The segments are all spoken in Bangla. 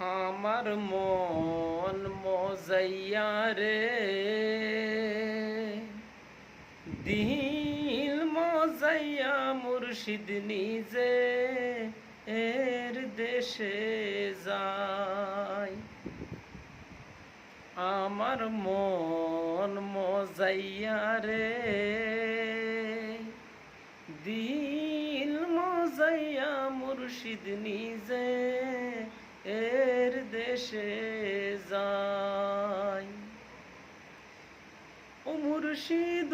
আমার মন মজাইয়া রে, দিল মজাইয়া মুর্শিদ নিজে এর দেশে যায়। আমার মন মজাইয়া রে, দিল মজাইয়া মুর্শিদ নিজে এর দেশে যায়। ও মুর্শিদ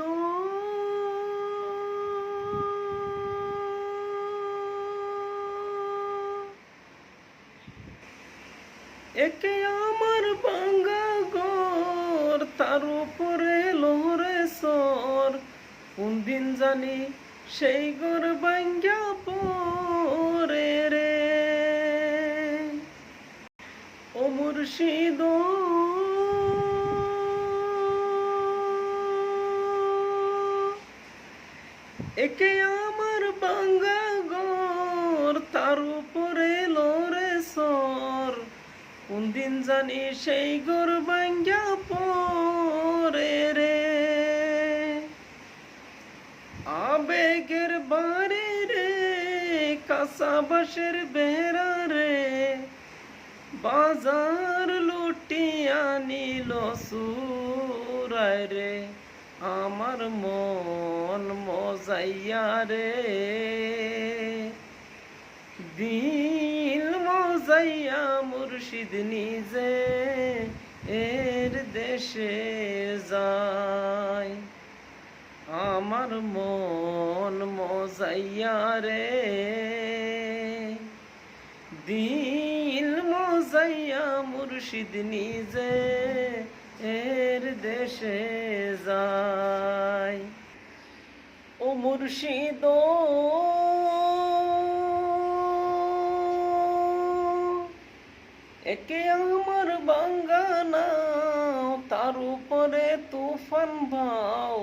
একে আমার ভাঙ্গা ঘর, তার উপরে লোহরে সর, কোন দিন জানি সেই ঘর ভাঙ্গা পরে রে। ও মুর্শিদ একে আমার ভাঙ্গা ঘর, তার উপরে লোরে সর, কোন দিন জানি সেই ঘর ভাঙ্গা পরে রে। আবেগের বাড়ি রে, কাঁচা বাঁশের বেড়া রে, বাজার লুটিয়া নিল সুরায় রে। আমার মন মজাইয়া রে, দিল মজাইয়া মুর্শিদ নিজে এর দেশে যায়। আমার মন মজাইয়া রে, দিল মজাইয়া মুর্শিদ নিজে এর দেশে যায়। ও মুর্শিদ একে আমার বাঙ্গানা, তার উপরে তুফান ভাও,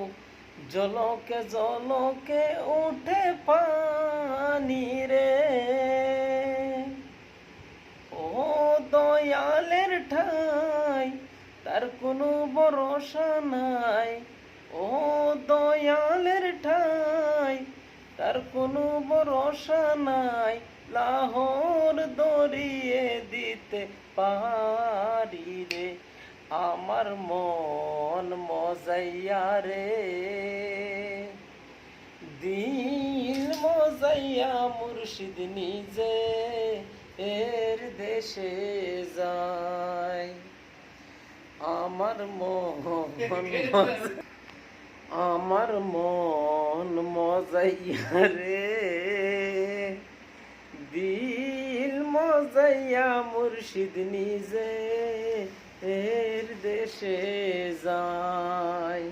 জলকে জলকে উঠে পানি রে। ও দয়ালের ঠাই, তার কোনো ভরসা নাই। ও দয়ালের ঠাই, তার কোনো ভরসা নাই। লাহোর দরিয়ে দিতে পারি রে। আমার মন মজাইয়া রে, দিল মজাইয়া মুর্শিদ নিজে এর দেশে যায়। আমার মন মজাইয়া রে, দিল মজাইয়া মুর্শিদ নিজে এর দেশে যায়।